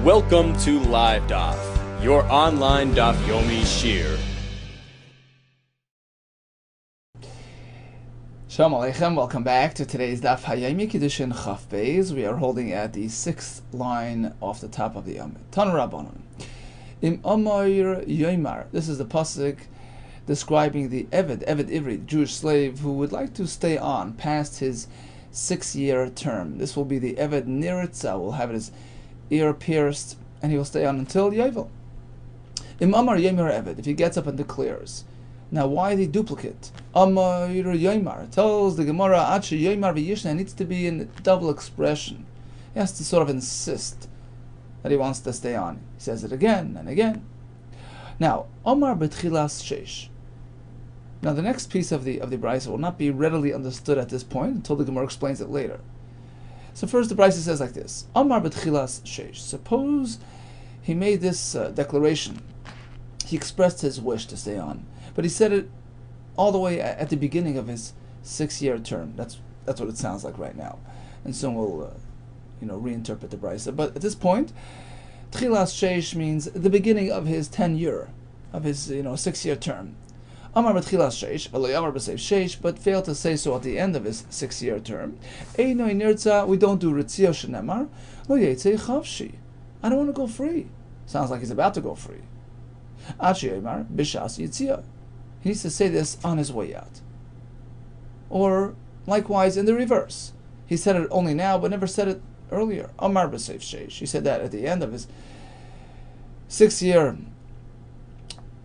Welcome to Live DAF, your online DAF Yomi Shir. Shalom Aleichem, welcome back to today's DAF Hayomi KIDDUSHIN Chaf Beis. We are holding at the 6th line off the top of the Amid. Tan Rabbanon. Im Omoir Yoimar. This is the pasuk describing the Eved Ivri, the Jewish slave who would like to stay on past his 6-year term. This will be the Eved Niritza, will have his ear pierced, and he will stay on until Yovel. Im Amar Yoimar Eved, if he gets up and declares. Now, why the duplicate? Amar Yoimar tells the Gemara, Achi Yoimar v'yishna, needs to be in double expression. He has to sort of insist that he wants to stay on. He says it again and again. Now, Amar betchilas sheish. Now, the next piece of the brisa will not be readily understood at this point until the Gemara explains it later. So first, the brisa says like this: Amar betchilas sheish. Suppose he made this declaration. He expressed his wish to stay on, but he said it all the way at the beginning of his 6-year term. That's what it sounds like right now, and soon we'll reinterpret the brisa. But at this point, tchilas sheish means the beginning of his tenure, of his 6-year term. Amar b'tchilas sheish, v'lo amar b'seif sheish, but failed to say so at the end of his 6-year term. Einoi nirtza, we don't do ritzio shenemar, lo yetzei chavshi. I don't want to go free. Sounds like he's about to go free. Achi Yoimar b'shas yitzia. He needs to say this on his way out. Or likewise in the reverse. He said it only now, but never said it earlier. Amar b'seif sheish. He said that at the end of his 6-year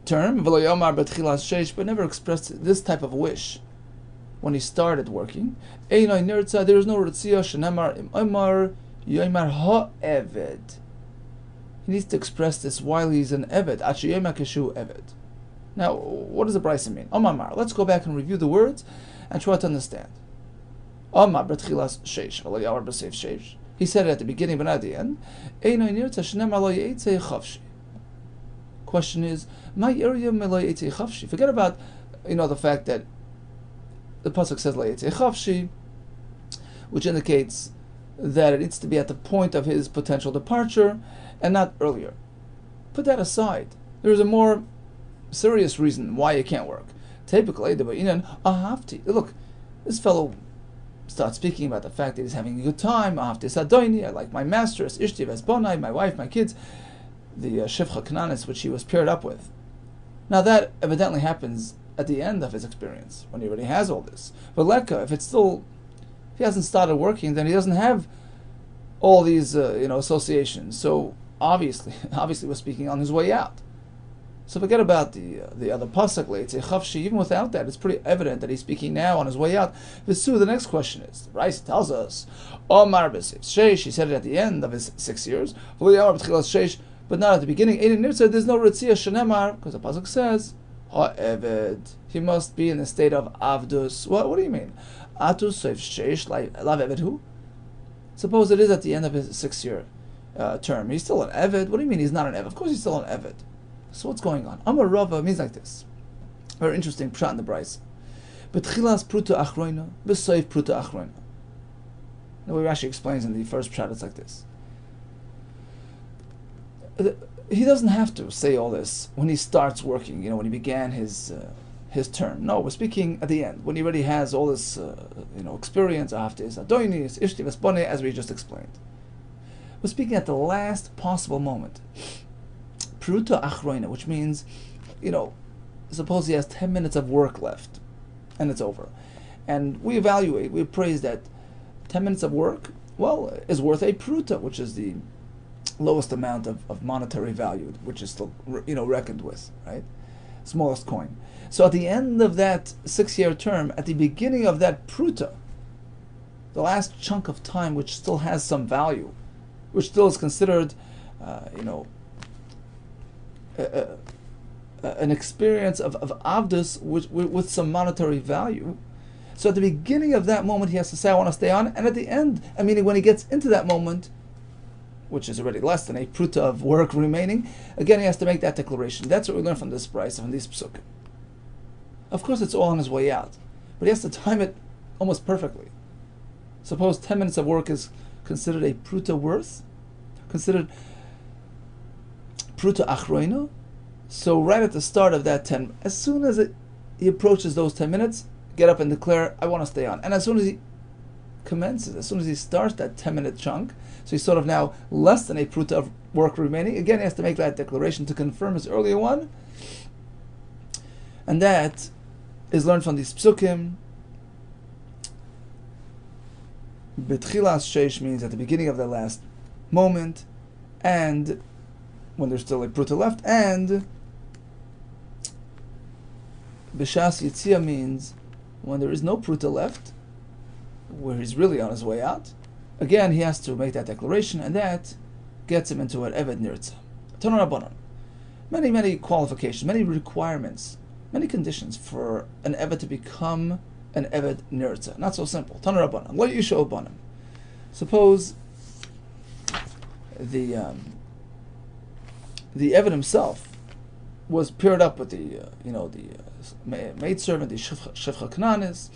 term, but never expressed this type of wish when he started working. There is no ritzia shenemar im Omar Yoimar ha'eved. He needs to express this while he's an eved. Achi Yoimar keshu eved. Now, what does the brisa mean? Omar, let's go back and review the words and try to understand. Omar betchilas sheish, v'lo yamar b'seif sheish. He said it at the beginning, but not at the end. Einoi nirtza shenemar lo yetzei chavshi. Question is, forget about the fact that the pasuk says chavshi, which indicates that it needs to be at the point of his potential departure and not earlier. Put that aside. There is a more serious reason why you can't work. Typically, look, this fellow starts speaking about the fact that he's having a good time. I like my master, ishti v'esbonai, my wife, my kids. The Shivcha Kananis, which he was paired up with. Now that evidently happens at the end of his experience, when he already has all this. But Leka, if he hasn't started working, then he doesn't have all these associations. So obviously we're speaking on his way out. So forget about the other pasuk, chavshi. Even without that, it's pretty evident that he's speaking now on his way out. The next question is, the Brisa tells us, Omar b'seif sheish, he said it at the end of his 6 years, but not at the beginning. There's no ritzia shenemar, because the pasuk says ha'eved. He must be in the state of avdus. What do you mean? Atus seif sheish lav eved hu. Suppose it is at the end of his 6-year term. He's still an eved. What do you mean he's not an eved? Of course he's still an eved. So what's going on? Amar Rava means like this. Very interesting pshat in the brisa. Betchilas pruta achroina, b'seif pruta achroina. The way Rashi explains in the first pshat, it's like this. He doesn't have to say all this when he starts working, when he began his term. No, we're speaking at the end, when he already has all this experience, as we just explained. We're speaking at the last possible moment. Pruta achroina, which means, suppose he has 10 minutes of work left, and it's over. And we appraise that 10 minutes of work, is worth a pruta, which is the lowest amount of monetary value, which is still reckoned with, right? Smallest coin. So at the end of that 6-year term, at the beginning of that pruta, the last chunk of time which still has some value, which still is considered an experience of avdus with some monetary value. So at the beginning of that moment, he has to say, I want to stay on, and at the end, meaning when he gets into that moment, which is already less than a pruta of work remaining, again he has to make that declaration. That's what we learn from this brisa, from these psukim. Of course it's all on his way out, but he has to time it almost perfectly. Suppose 10 minutes of work is considered a pruta worth, considered pruta achroina. So right at the start of that 10, as soon as he approaches those 10 minutes, get up and declare, I want to stay on. And as soon as he commences, as soon as he starts that 10-minute chunk, so he's sort of now less than a pruta of work remaining, again he has to make that declaration to confirm his earlier one. And that is learned from these psukim. Betchilas sheish means at the beginning of the last moment, and when there's still a pruta left, and B'shas Yitzia means when there is no pruta left, where he's really on his way out. Again, he has to make that declaration, and that gets him into an Eved Nirtza. Tanu Rabbanan. Many qualifications, many requirements, many conditions for an Eved to become an Eved Nirtza. Not so simple. Tanu Rabbanan. What you show Banim? Suppose the Eved himself was paired up with the maidservant, the Shevcha Kananis.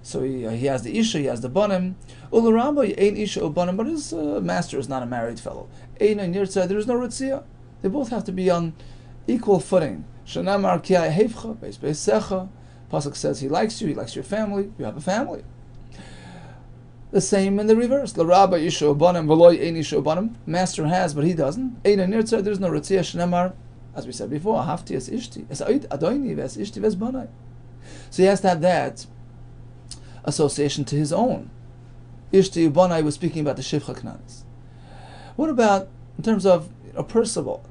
So he has the Isha, he has the Banim. Ularamba ain't Isha or Banim, but his master is not a married fellow. Ein Nirtza, there is no Ritzia. They both have to be on equal footing. Shanamar Ki Hefcha, Beis Beisecha. Pasuk says he likes you, he likes your family, you have a family. The same in the reverse. L'Rabba Isha or Banim, V'loy ein Isha or Banim. Master has, but he doesn't. Ein Nirtza, there is no Ritzia. Shanamar, as we said before, Hafti es Ishti, es Adoini ves Ishti ves Banai. So he has to have that association to his own. Ishti Ubanai was speaking about the Shevcha Knanis. What about in terms of a personal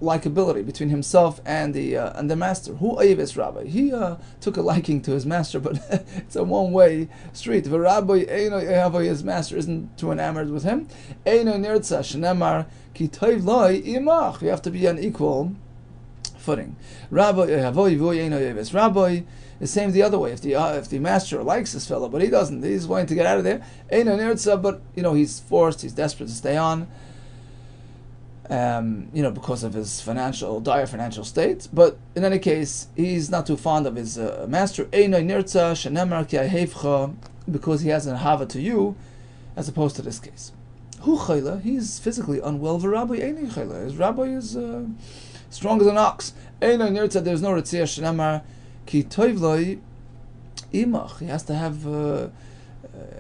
likability between himself and the master? Who Ayves Rabbi? He took a liking to his master, but it's a one-way street. The Rabbi his master isn't too enamored with him. Eino nirtza shenemar ki toiv loi imach. You have to be on equal footing. Rabbi Yehavoy v'oy eino Ayves Rabbi. The same the other way. If the master likes this fellow, but he doesn't, he's wanting to get out of there. Eino nirtza, but he's forced, he's desperate to stay on. Because of his dire financial state. But in any case, he's not too fond of his master. Eino nirtza shenemar ki ahevcha, because he has an ahava to you, as opposed to this case. Hu chayla, he's physically unwell. V'rabbi eini chayla, his rabbi is strong as an ox. Eino nirtza, there's no ritzia shenemar ki toiv loi imach. He has to have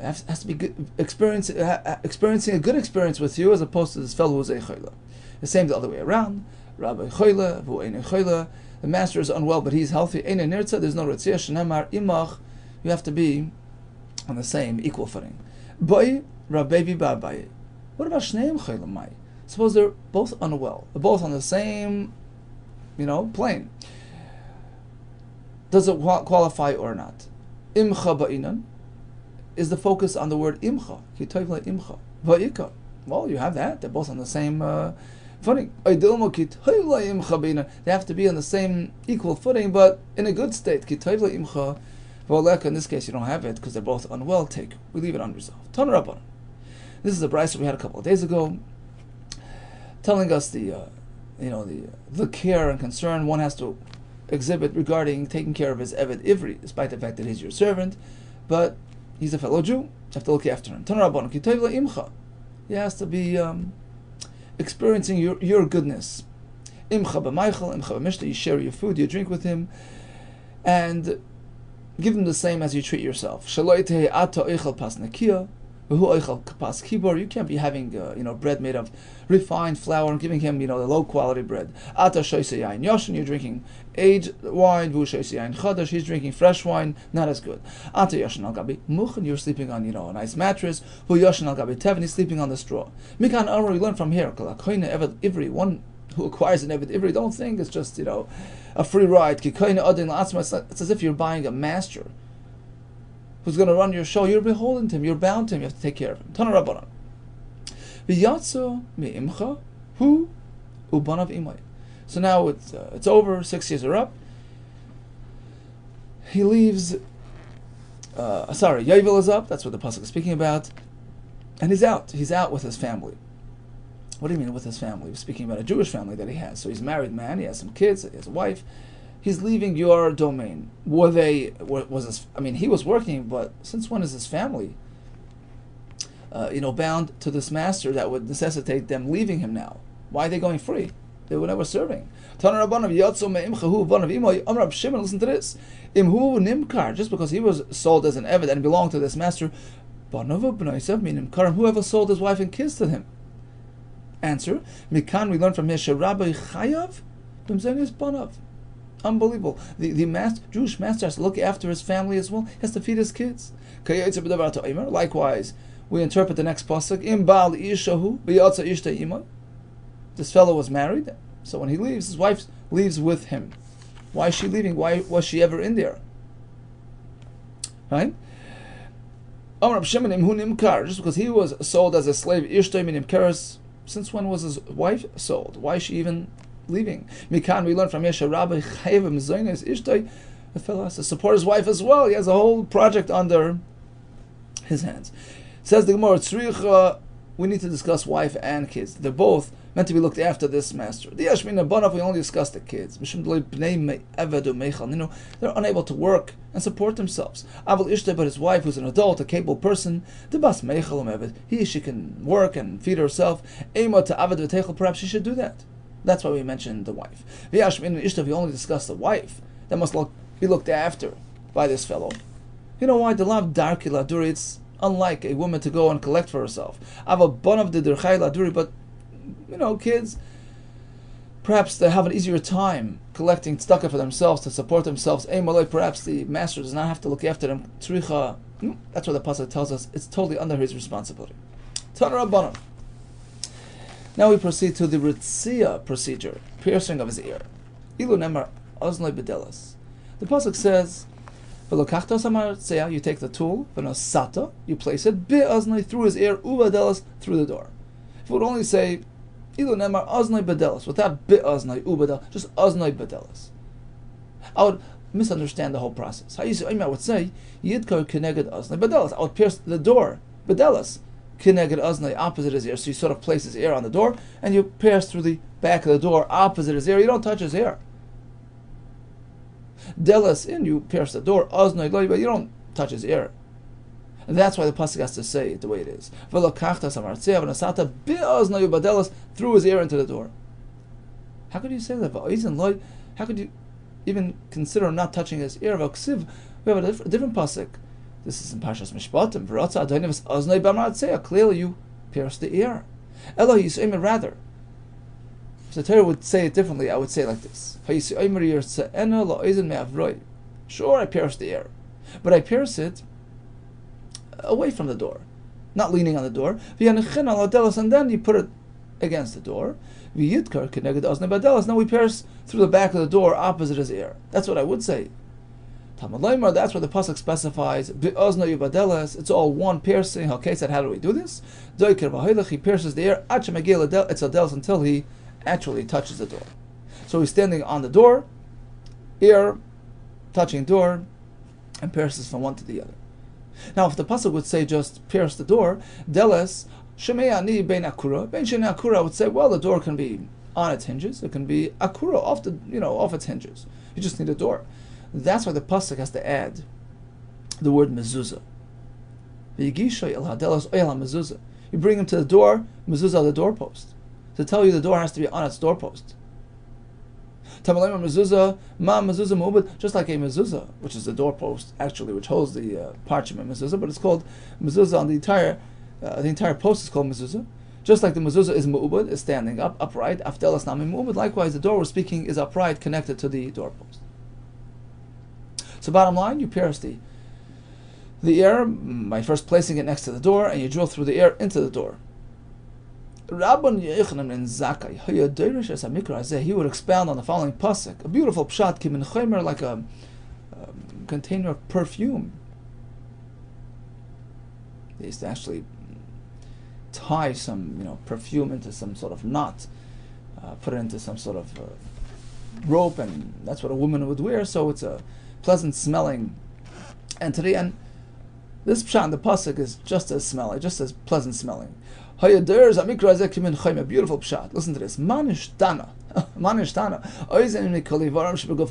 has to be good, experiencing a good experience with you, as opposed to this fellow who's a chayla. The same the other way around. Rabbi chayla, vu ein chayla. The master is unwell, but he's healthy. Ein nirtza, there's no ritzia shenemar imach. You have to be on the same equal footing. Boi rabbi babai. What about shneim chayla mai? Suppose they're both unwell. They're both on the same, plane. Does it qualify or not? Imcha ba'inan is the focus on the word imcha. Ki toiv le imcha. Va'ika. Well, you have that. They're both on the same footing. They have to be on the same equal footing, but in a good state. In this case, you don't have it because they're both unwell. We leave it unresolved. Tanu Rabbanan. This is a brisa we had a couple of days ago, telling us the care and concern one has to exhibit regarding taking care of his Eved Ivri, despite the fact that he's your servant, but he's a fellow Jew. You have to look after him. Tanu Rabbanan ki toiv le imcha. He has to be experiencing your goodness. Imcha b'maychel, imcha b'mishta, you share your food, you drink with him, and give him the same as you treat yourself. Shaloi tehe ato eichel pas nakia, v'hu eichel pas kibor. You can't be having bread made of refined flour and giving him the low quality bread. Ato shoyse yain yoshin, you're drinking aged wine. V'hu shoyse yain chadash, he's drinking fresh wine, not as good. Ato yoshin al gabi muchen, you're sleeping on a nice mattress. V'hu yoshin al gabi tevin, he's sleeping on the straw. Mikan Amar, we learn from here. One who acquires an Eved Ivri, don't think it's just a free ride. It's as if you're buying a master who's going to run your show. You're beholden to him, you're bound to him, you have to take care of him. Tanu Rabbanan. V'yatzo me'imcha hu ubanav imay. So now it's over, 6 years are up. He leaves, Yovel is up, that's what the pasuk is speaking about, and he's out with his family. What do you mean with his family? We're speaking about a Jewish family that he has. So he's a married man, he has some kids, he has a wife. He's leaving your domain. He was working, but since when is his family bound to this master that would necessitate them leaving him now? Why are they going free? They were never serving. Tana Rabbanov Yatsu Me'imchahu Vanav Imoy Amrab Shimon. Listen to this. Imhu Nimkar, just because he was sold as an Eved and belonged to this master. Banav B'naisav Minimkar. Whoever sold his wife and kids to him. Answer: Mikan, we learn from here, Rabbi Chayav B'mzenis Banav. Unbelievable. The Jewish master has to look after his family as well. He has to feed his kids. Likewise, we interpret the next pasuk: Im Baal Ishahu B'yatza Ishta Imay. This fellow was married, so when he leaves, his wife leaves with him. Why is she leaving? Why was she ever in there? Right? Just because he was sold as a slave, Ishtay Minim Keres. Since when was his wife sold? Why is she even leaving? Mikan, we learn from Yesha Rabbi Chayav Mzoines Ishtay. The fellow has to support his wife as well. He has a whole project under his hands. Says the Gemara, Tzricha, we need to discuss wife and kids. They're both meant to be looked after this master. The Yashmin Abanav, we only discuss the kids. They're unable to work and support themselves. Aval Ishta, but his wife, who's an adult, a capable person, she can work and feed herself. Perhaps she should do that. That's why we mentioned the wife. V'yashmin Ishta, we only discuss the wife. That must be looked after by this fellow. You know why? The lav darki laduri, it's unlike a woman to go and collect for herself. Aval bonav de derchai laduri, but kids, perhaps they have an easier time collecting tzedakah for themselves to support themselves. Perhaps the master does not have to look after them. Tzricha, that's what the pasuk tells us. It's totally under his responsibility. Tana Rabbanan. Now we proceed to the ritzia procedure, piercing of his ear. Ilu nemar oznoi bedelas. The pasuk says, you take the tool, v'nosata, you place it be'oznoi, through his ear, ubedelas, through the door. If it would only say Ilu nemar oznoi bedelas, without be'oznoi ubedel, just oznoi bedelas, I would misunderstand the whole process. I would say yidkar keneged oznoi bedelas. I would pierce the door bedelas keneged oznoi, opposite his ear. So you sort of place his ear on the door, and you pierce through the back of the door opposite his ear. You don't touch his ear. Delas in, you pierce the door, oznoi lo, but you don't touch his ear. And that's why the pasuk has to say it the way it is. Through his ear into the door. How could you say that? How could you even consider not touching his ear? We have a different pasuk. This is in Parshas Mishpatim. Clearly you pierced the ear. Rather, if the Torah would say it differently, I would say it like this. Sure, I pierced the ear, but I pierce it away from the door, not leaning on the door. And then you put it against the door. Now we pierce through the back of the door opposite his ear. That's what I would say. That's what the pasuk specifies. It's all one piercing. Okay, so how do we do this? He pierces the ear until he actually touches the door. So he's standing on the door, ear touching door, and pierces from one to the other. Now, if the pasuk would say just pierce the door, deles shemei bein akura, bein shene akura, would say, well, the door can be on its hinges, it can be akura off its hinges. You just need a door. That's why the pasuk has to add the word mezuzah. You bring him to the door, mezuzah, the doorpost, to tell you the door has to be on its doorpost. Just like a mezuzah, which is the doorpost, actually, which holds the parchment mezuzah, but it's called mezuzah on the entire post is called mezuzah. Just like the mezuzah is mu'ubad, is standing up, upright, afdelas nami mu'ubad, likewise the door we're speaking is upright, connected to the doorpost. So bottom line, you pierce the ear by first placing it next to the door, and you drill through the ear into the door. Rabbi Yehuda ben Zakkai, he would expound on the following pasuk, a beautiful pshat, kimin chomer, like a container of perfume. They used to actually tie some, perfume into some sort of knot, put it into some sort of rope, and that's what a woman would wear. So it's a pleasant smelling entity, and this pshat in the pasuk is just as smelly, just as pleasant smelling. A beautiful pshat. Listen to this. Manishtana.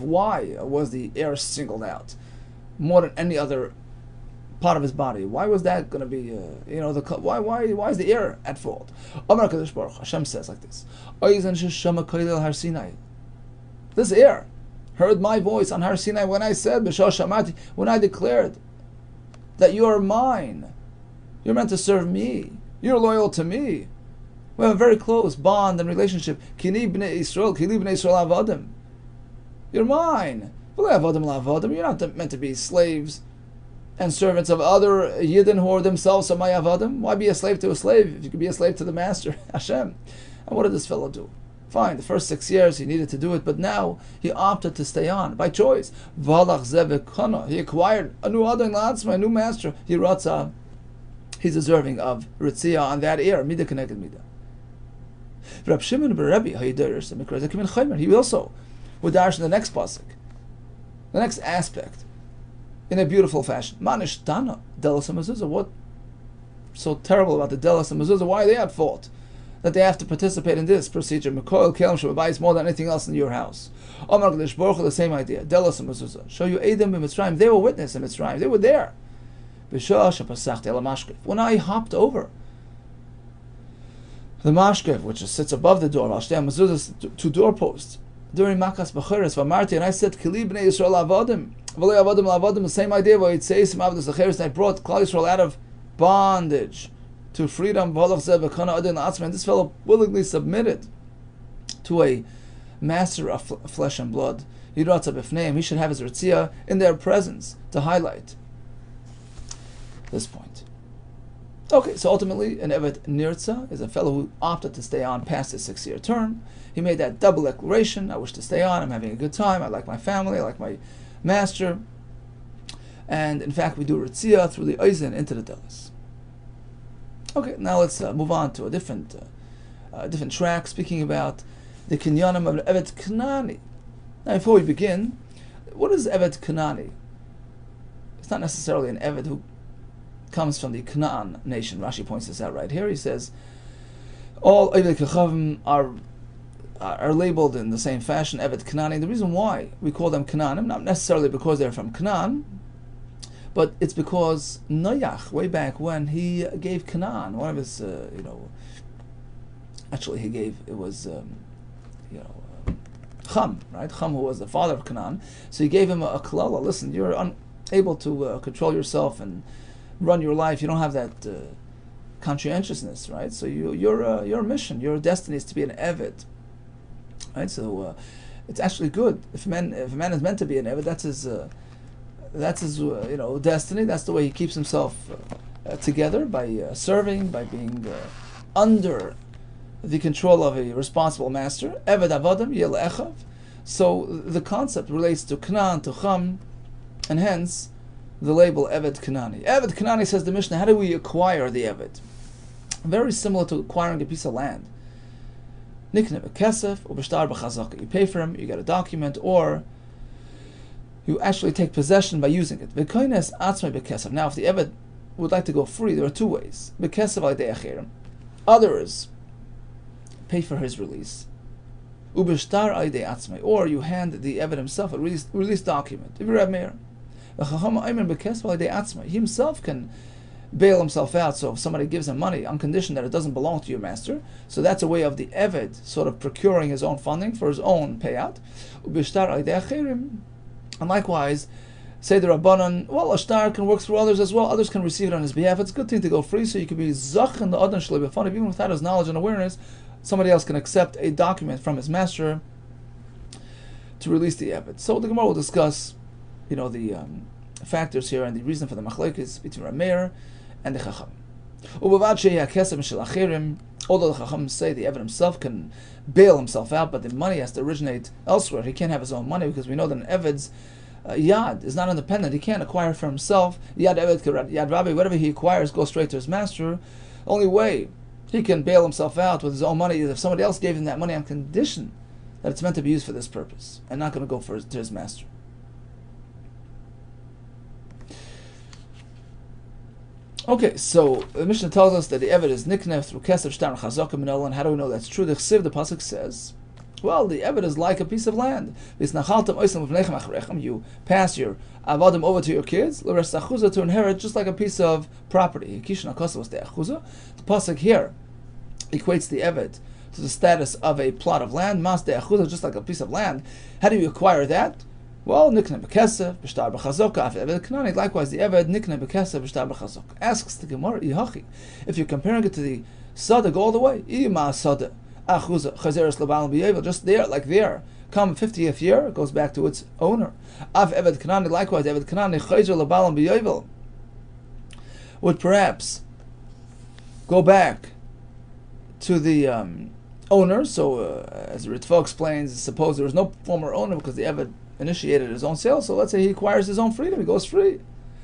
Why was the air singled out more than any other part of his body. Why was that going to be, why is the ear at fault? Amar HaKadosh Baruch Hu, Hashem says like this, this ear heard my voice on Har Sinai when I said, when I declared that you are mine. You're meant to serve me. You're loyal to me. We have a very close bond and relationship. Kini b'nei Yisrael avadim. You're mine. You're not meant to be slaves and servants of other Yidden who are themselves my avadim. Why be a slave to a slave if you could be a slave to the master, Hashem? And what did this fellow do? Fine, the first 6 years he needed to do it, but now he opted to stay on by choice. He acquired a new Adon La'atzma, a new master. He's deserving of Ritzia on that ear, Midah Keneged Midah. Rab Shimon ben Rebbe, he also would dash in the next pasuk, the next aspect, in a beautiful fashion. Manish Dana, Delos HaMezuzah. What so terrible about the Delos HaMezuzah? Why are they at fault that they have to participate in this procedure? Mekoil Kelim Shabbai more than anything else in your house. Omar Gedish Baruch Hu, the same idea. Delos HaMezuzah. Show you Edom in Mitzrayim. They were witness in Mitzrayim. They were there. When I hopped over the mashkev, which sits above the door, two doorposts, during Makas B'cheres, and I said, Kili b'nei Yisrael avodim, v'lei avodim la'avodim, the same idea, and I brought Klal Yisrael out of bondage to freedom, and this fellow willingly submitted to a master of flesh and blood. He should have his ritzia in their presence to highlight this point. Okay, so ultimately, an Evet Nirtza is a fellow who opted to stay on past his 6-year term. He made that double declaration: I wish to stay on, I'm having a good time, I like my family, I like my master. And in fact, we do Ritzia through the Eisen into the Delos. Okay, now let's move on to a different track, speaking about the Kinyanim of Evet Kanani. Now, before we begin, what is Evet Kanani? It's not necessarily an Evet who comes from the Canaan nation. Rashi points this out right here. He says all Evet Kechavim are labeled in the same fashion, Evet Kanani. The reason why we call them Canaanim, not necessarily because they're from Canaan, but it's because Noach, way back when, he gave Canaan, one of his, actually he gave, it was, Cham, right? Cham, who was the father of Canaan. So he gave him a klala. Listen, you're unable to control yourself and run your life. You don't have that conscientiousness, right? So your mission, your destiny is to be an Evet, right? So it's actually good if a man is meant to be an Evet. That's his destiny. That's the way he keeps himself together, by serving, by being under the control of a responsible master. Evet avodim yel echav. So the concept relates to Canaan, to Cham, and hence the label Evet Kanani. Evet Kanani, says the Mishnah, how do we acquire the Evet? Very similar to acquiring a piece of land. Nikne b'kesef or b'shtar b'chazaka. You pay for him, you get a document, or you actually take possession by using it. V'koines atzmei b'kesef. Now, if the Evet would like to go free, there are two ways. B'kesef alidei acherim. Others pay for his release. Ubishtar alidei atzmei. Or you hand the Evet himself a release document. If you're Rabbi Meir, he himself can bail himself out. So if somebody gives him money on condition that it doesn't belong to your master, so that's a way of the Evet sort of procuring his own funding for his own payout. And likewise, say the Rabbanon, well, a shtar can work through others as well. Others can receive it on his behalf. It's a good thing to go free, so you can be zach in the Adon Shalei B'fanav. Even without his knowledge and awareness, somebody else can accept a document from his master to release the Evet. So the Gemara will discuss the factors here and the reason for the machlokes between Rabbi Meir and the Chacham. Although the Chacham say the Evet himself can bail himself out, but the money has to originate elsewhere. He can't have his own money, because we know that an Eved's yad is not independent. He can't acquire for himself. Yad Evet, Yad Rabbi, whatever he acquires goes straight to his master. The only way he can bail himself out with his own money is if somebody else gave him that money on condition that it's meant to be used for this purpose and not going to go to his master. Okay, so the Mishnah tells us that the Evet is niknef through kesef shtar chazaka minol, and how do we know that's true? The Chsiv, the pasuk says, Well, the Eved is like a piece of land. You pass your avadim over to your kids, to inherit just like a piece of property. The pasuk here equates the Eved to the status of a plot of land, mas de achuza, just like a piece of land. How do you acquire that? Well, nikne bekesef, b'shtar b'chazok, af Eved Kanani. Likewise, the Eved nikne bekesef, b'shtar b'chazok. Asks the Gemara, Ihachi, if you're comparing it to the Sada, go all the way. Ima Sada, achuza, chazeres l'baal b'yevel, just there, like there. Come 50th year, it goes back to its owner. Af Eved Kanani, likewise, Eved Kanani, chazer l'baal b'yevel, would perhaps go back to the owner. So, as Ritva explains, suppose there was no former owner because the Eved initiated his own sale. So let's say he acquires his own freedom, he goes free.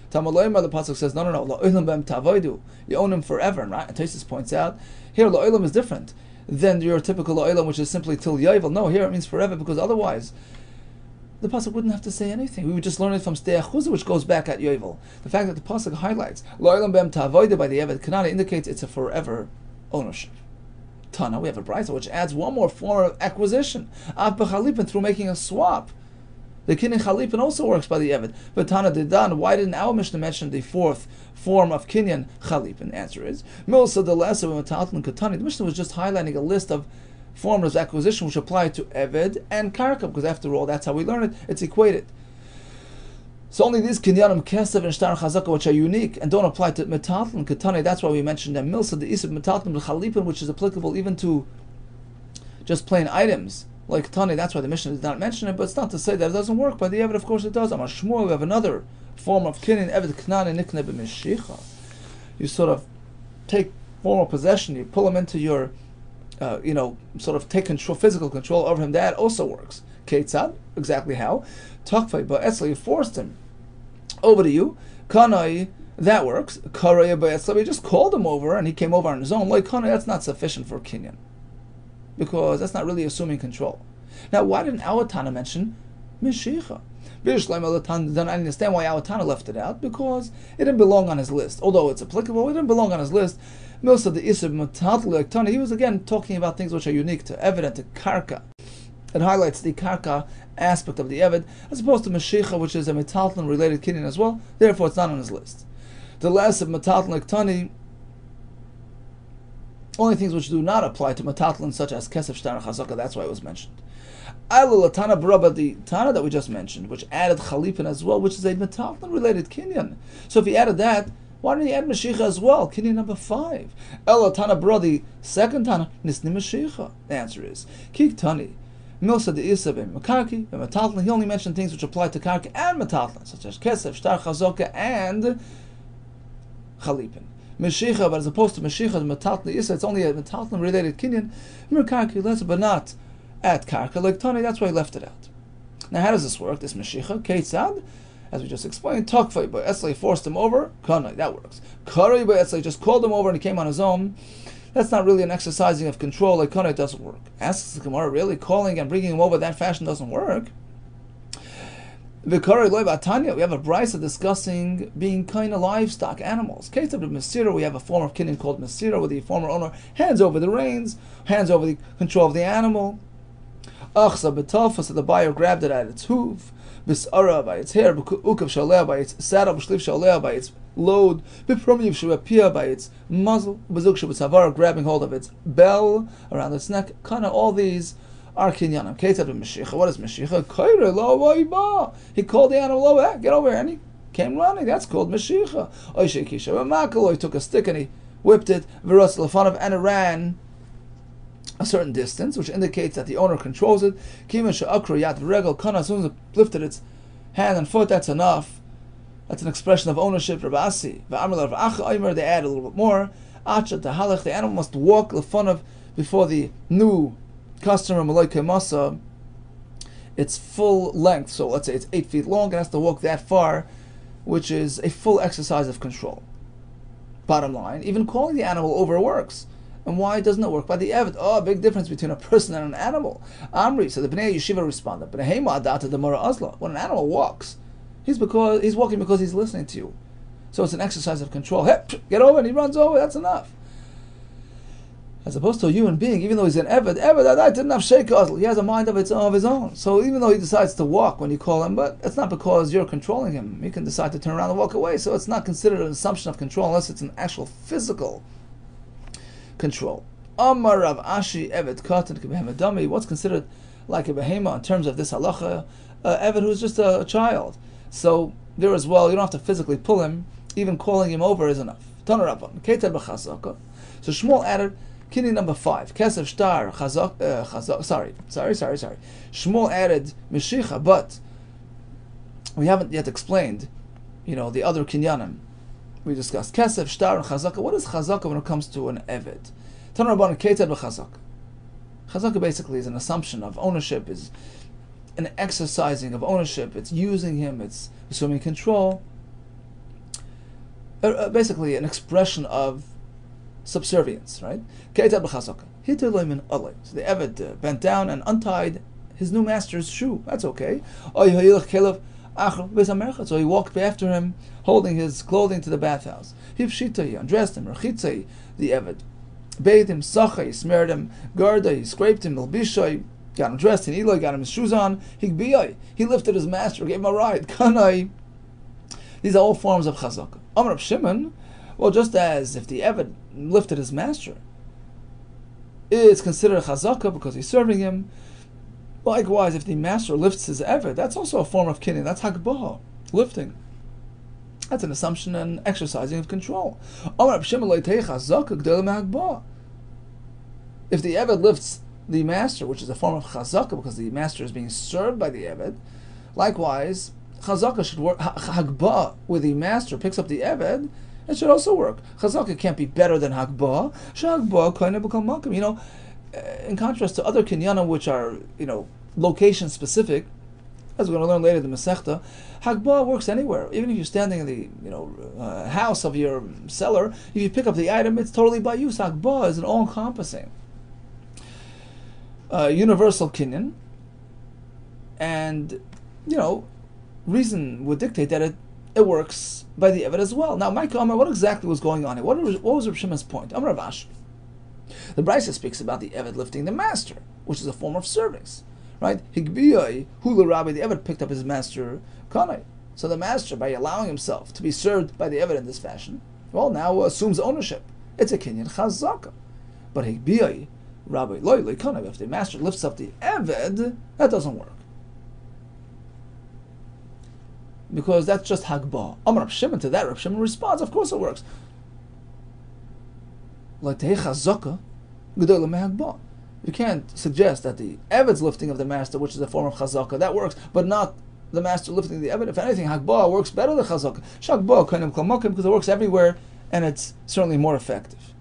Talmud Lo'ima, the pasuk says, no. Lo'olam bem tavoidu. You own him forever. And Taisus points out, here Lo'olam is different than your typical Lo'olam, which is simply till Yovel. No, here it means forever, because otherwise the pasuk wouldn't have to say anything. We would just learn it from Stei Achuzah, which goes back at Yovel. The fact that the pasuk highlights Lo'olam bem tavoidu by the Eved Kanani indicates it's a forever ownership. Tana, we have a brisa which adds one more form of acquisition, av b'chalipin, through making a swap. The kinyan chalipin also works by the Eved. But Tana Didan, why didn't our Mishnah mention the fourth form of kinyan chalipin? The answer is Milsa de Lesa v'Metalton Katani. The Mishnah was just highlighting a list of forms of acquisition which apply to Eved and Karka, because after all, that's how we learn it. It's equated. So only these kinyanim kesef and shtar chazaka, which are unique and don't apply to Metalton Katani. That's why we mentioned them. Milsa de Isab Metalton Chalipin, which is applicable even to just plain items like Tani. That's why the Mishnah did not mention it, but it's not to say that it doesn't work. By the Eved, of course it does. Amar Shmuel, we have another form of kinyan, Eved Knani Nikne b'mishicha. You sort of take formal possession, you pull him into your, sort of take control, physical control over him. That also works. Ketzad, exactly how? Takfei ba'etzla, you forced him over to you. Kanai, that works. Karaya ba'etzla, we just called him over and he came over on his own. Like Kanai, that's not sufficient for kinyan, because that's not really assuming control. Now, why didn't our Tana mention Mishicha? Then I understand why our Tana left it out, because it didn't belong on his list. Although it's applicable, it didn't belong on his list. Milsa the Isab Metatl Tana, he was again talking about things which are unique to Eved and to Karka. It highlights the Karka aspect of the Eved, as opposed to Mishicha, which is a Metatl related kinyan as well. Therefore, it's not on his list. The last of Metatl Tani, only things which do not apply to Metatlin, such as Kesef, Shtar, and Chazaka, that's why it was mentioned. Tana Baraba, the Tana that we just mentioned, which added Chalipin as well, which is a Metatlin related kinyan. So if he added that, why didn't he add Mashicha as well? Kinyan number 5. Tana Baraba, the second Tana, Nisni Mashicha. The answer is Kik Tani. Milsa de Isa Makarki, Metatlin. He only mentioned things which apply to Karki and Metatlin, such as Kesef, Shtar, Chazaka, and Chalipin. Meshicha, but as opposed to Meshicha, Metalton Isa, it's only a Metalton related kinyan. Mirkarki, less, but not at Karka. Like Tani, that's why he left it out. Now, how does this work? This Meshicha, Ketzad, as we just explained, Takfei by Esley forced him over. Kanai, that works. Kari by Esley just called him over and he came on his own. That's not really an exercising of control. Like Kanai, doesn't work. Asks the Gemara, really calling and bringing him over that fashion doesn't work. Vikari loy batanya, we have a brisa discussing being kind of livestock, animals. Case of the Mesira, we have a form of kinyan called Mesira, where the former owner hands over the reins, hands over the control of the animal. Achsa betalfa, so the buyer grabbed it at its hoof. Bisara by its hair, ukav shaleh by its saddle, b'shliv shaleh by its load, bipromiv shuvapia by its muzzle, bazuk shabasavara grabbing hold of its bell around its neck. Kind of all these are kinyanim. Ketzad b'mishicha. What is mishicha? Kaire lo vayba. He called the animal over. Get over here, and he came running. That's called mishicha. Oishe kisha b'makalo. He took a stick and he whipped it. V'ros lefanov, and it ran a certain distance, which indicates that the owner controls it. Kima she'akro yad v'regel kana. As soon as it lifted its hand and foot, that's enough. That's an expression of ownership. Rabasi v'amar v'acha aymer. They add a little bit more. Acha tahalach. The animal must walk lefanov before the new customer Malaika Masa, its full length, so let's say it's 8 feet long, it has to walk that far, which is a full exercise of control. Bottom line, even calling the animal over works. And why doesn't it work by the Eved? Oh, a big difference between a person and an animal. Amri, so the Bnei Yeshiva responded, when an animal walks, he's walking because he's listening to you. So it's an exercise of control. Hey, get over, and he runs over, that's enough. As opposed to a human being, even though he's an Eved that didn't have Sheikah, he has a mind of his own. So even though he decides to walk when you call him, but it's not because you're controlling him. He can decide to turn around and walk away. So it's not considered an assumption of control unless it's an actual physical control. Amar Rav Ashi Eved Katan K'Behema Dami. What's considered like a behema in terms of this halacha? Eved who's just a child. So there as well, you don't have to physically pull him. Even calling him over is enough. Tana Rabban Keter B'Chazaka. So Shmuel added Kini number 5. Kesef Shtar Chazak. Sorry. Shmuel added Meshicha, but we haven't yet explained, the other kinyanim. We discussed Kesef Shtar and Chazaka. What is Chazaka when it comes to an Eved? Tana Rabban Keter B'Chazaka. Chazaka basically is an assumption of ownership, is an exercising of ownership. It's using him. It's assuming control. Basically, an expression of subservience, right? So the Eved bent down and untied his new master's shoe. That's okay. So he walked after him, holding his clothing to the bathhouse. He undressed him. The Eved bathed him. He smeared him. Garda, he scraped him. Got him dressed. And Eloi got him his shoes on. He lifted his master, gave him a ride. These are all forms of chazaka. Amar Shimon, well, just as if the Eved lifted his master, it's considered chazaka because he's serving him. Likewise, if the master lifts his Eved, that's also a form of kinyan. That's hagbah, lifting. That's an assumption and exercising of control. Amar Shimon loitei chazaka g'dela mehagbah. If the Eved lifts the master, which is a form of chazaka because the master is being served by the Eved, likewise, chazaka should work. Hagbah, where the master picks up the Eved, it should also work. Chazaka can't be better than hagbah. Hagbah kind of become makom. In contrast to other kinyanim which are location specific, as we're going to learn later in the Masechta, hagbah works anywhere. Even if you're standing in the house of your seller, if you pick up the item, it's totally by use. Hagbah is an all-encompassing, universal kinyan, and reason would dictate that it works by the Eved as well. Now, Mike Amar, what exactly was going on here? What was Rav Shimon's point? Amar Rav Ashi. The Brisa speaks about the Eved lifting the master, which is a form of service, right? Higbiyai hula Rabbi, the Eved picked up his master Kanai. So the master, by allowing himself to be served by the Eved in this fashion, well, now assumes ownership. It's a kinyan chazaka. But Higbiyai Rabbi loy Kanai, if the master lifts up the Eved, that doesn't work. Because that's just hagbah. Amar Rav Shimon, to that Rav Shimon responds, of course it works. You can't suggest that the Eved's lifting of the master, which is a form of chazaka, that works, but not the master lifting the Eved. If anything, hagbah works better than chazaka. Shagbah kind of klamokim, because it works everywhere, and it's certainly more effective.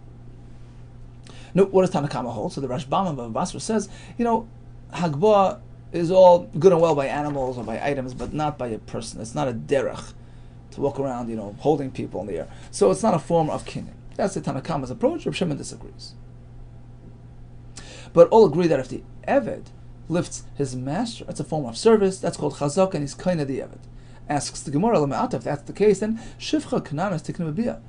Now, what does Tanakama hold? So the Rashbam of Basra says, hagbah is all good and well by animals or by items, but not by a person. It's not a derech to walk around, holding people in the air. So it's not a form of kinyan. That's the Tanakama's approach. Rav Shimon disagrees. But all agree that if the Eved lifts his master, it's a form of service. That's called chazak, and he's kind of the Eved. Asks the Gemara, if that's the case, then shivcha knanis tiknu b'bia.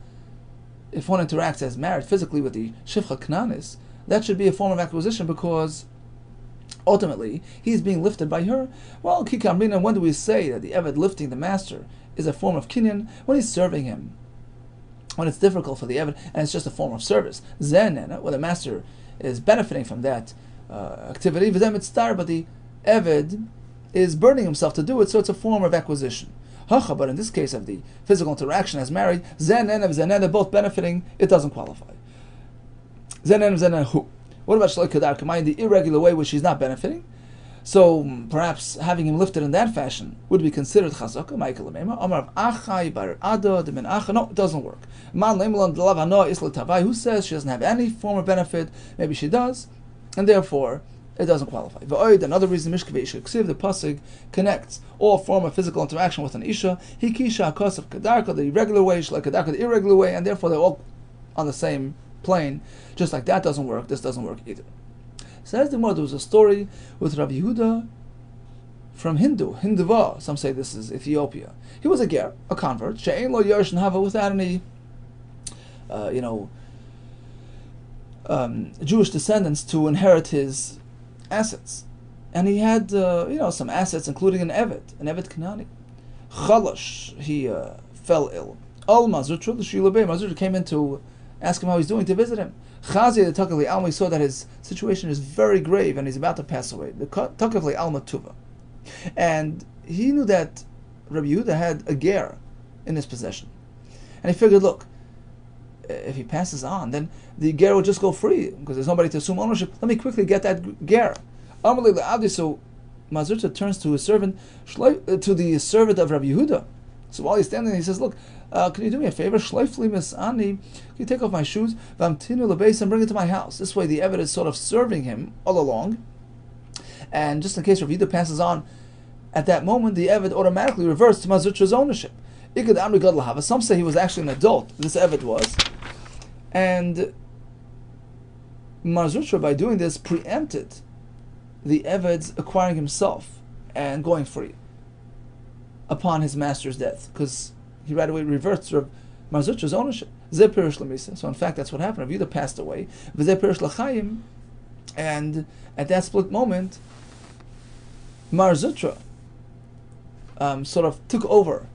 If one interacts as married physically with the shivcha knanis, that should be a form of acquisition because ultimately he's being lifted by her. Well, kikamrina, when do we say that the Eved lifting the master is a form of kinyan? When he's serving him. When it's difficult for the Eved and it's just a form of service. Zen, when the master is benefiting from that activity, but the Eved is burning himself to do it, so it's a form of acquisition. But in this case of the physical interaction as married, Zen and Ev, they're both benefiting, it doesn't qualify. Zen and who? What about Shalai Kadar Kamai in the irregular way which he's not benefiting? So perhaps having him lifted in that fashion would be considered chazaka. No, it doesn't work. Who says she doesn't have any form of benefit? Maybe she does, and therefore it doesn't qualify. Another reason, the pasuk connects all form of physical interaction with an isha. Hikisha kos of kadarka, the regular way, like kadarka, the irregular way, and therefore they're all on the same plane. Just like that doesn't work, this doesn't work either. Says the Gemara, there was a story with Rabbi Yehuda from Hinduva. Some say this is Ethiopia. He was a ger, a convert, she'ein lo yarshin hava, without any, Jewish descendants to inherit his assets. And he had, some assets, including an Eved Kanani. Chalash, he fell ill. Al Mazutra, the Shilabay, Mazutra came in to ask him how he's doing, to visit him. Chazi, the Takavli Alma, saw that his situation is very grave and he's about to pass away. The Takavli Alma Tuva. And he knew that Rabbi Yehuda had a ger in his possession. And he figured, look, if he passes on, then the ger will just go free because there's nobody to assume ownership. Let me quickly get that ger. So Mazurta turns to his servant, to the servant of Rabbi Yehuda. So while he's standing there, he says, look, can you do me a favor? Shleifli mis'ani, can you take off my shoes? V'amtinu lebeis, and bring it to my house. This way the Eved is sort of serving him all along. And just in case Rabbi Yehuda passes on, at that moment, the Eved automatically reverts to Mazurta's ownership. Some say he was actually an adult, this Eved was. And Mazurta, by doing this, preempted the Eved's acquiring himself and going free upon his master's death, because he right away reverts to Mazurta's ownership. So in fact, that's what happened. Rabbi Yehuda passed away, and at that split moment, Mazurta sort of took over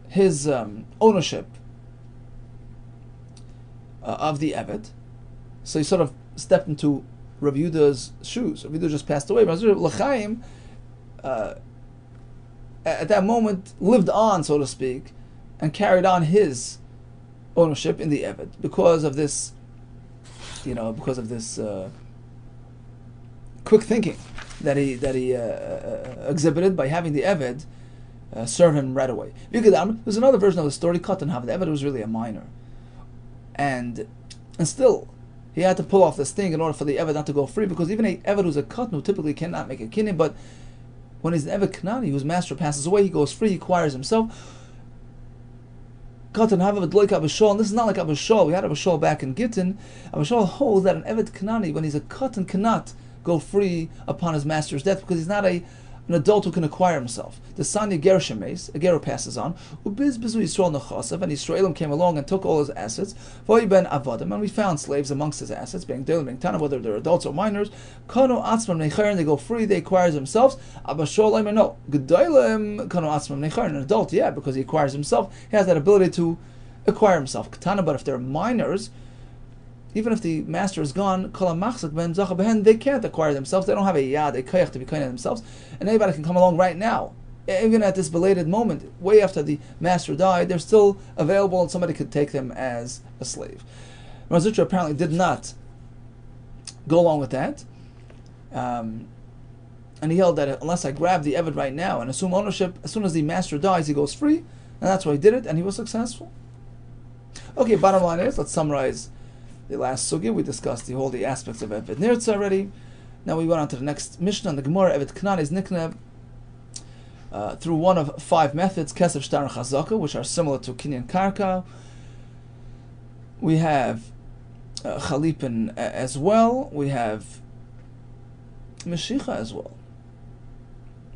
his ownership of the Eved. So he sort of stepped into Rabbi Yehuda's shoes. Rabbi Yehuda just passed away. L'chaim, at that moment, lived on, so to speak, and carried on his ownership in the Eved because of this, quick thinking that he exhibited by having the Eved serve him right away. There's another version of the story. Katan, the Eved was really a minor, and still he had to pull off this thing in order for the Eved not to go free, because even a Eved who's a Katan typically cannot make a kinyan, but when he's an Eved Kanani whose master passes away, he goes free, he acquires himself. Katan Havav like Abishol, and this is not like Abishol. We had Abishol back in Gittin. Abishol holds that an Eved Kanani, when he's a Katan, cannot go free upon his master's death because he's not an adult who can acquire himself. The Sanya Ger Shemes, a Ger passes on. Ubiz Bizu Yisrael Nechasav, and Yisraelim came along and took all his assets. Voy ben Avodim, and we found slaves amongst his assets, being Delim, being Tana, whether they're adults or minors. Kano Atzmam Necharin, they go free, they acquire themselves. Abashol, no. Gedolim, Kano Atzmam Necharin, an adult, yeah, because he acquires himself. He has that ability to acquire himself. Katana, but if they're minors, even if the master is gone, they can't acquire themselves. They don't have a yad, a koyach to be kind of themselves. And anybody can come along right now. Even at this belated moment, way after the master died, they're still available and somebody could take them as a slave. Mazurta apparently did not go along with that. And he held that unless I grab the Eved right now and assume ownership, as soon as the master dies, he goes free. And that's why he did it, and he was successful. Okay, bottom line is, let's summarize the last sugya. We discussed the aspects of Eved Nirtza already. Now we went on to the next Mishnah on the Gemara. Eved Kanani is nikneh through one of 5 methods, Kesef, Shtar, and Chazaka, which are similar to Kinyan Karka. We have Chalipin as well. We have Meshicha as well.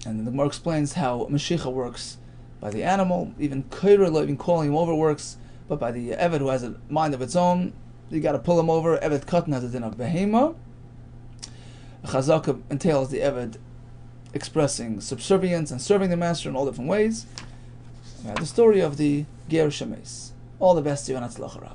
And then the Gemara explains how Meshicha works by the animal. Even Kairah, even calling him over works, but by the Eved who has a mind of its own. You got to pull him over. Eved Katan has a din of Behema. Chazaka entails the Eved expressing subservience and serving the master in all different ways. The story of the Ger Shemes. All the best to you and Atzlach Rabbah.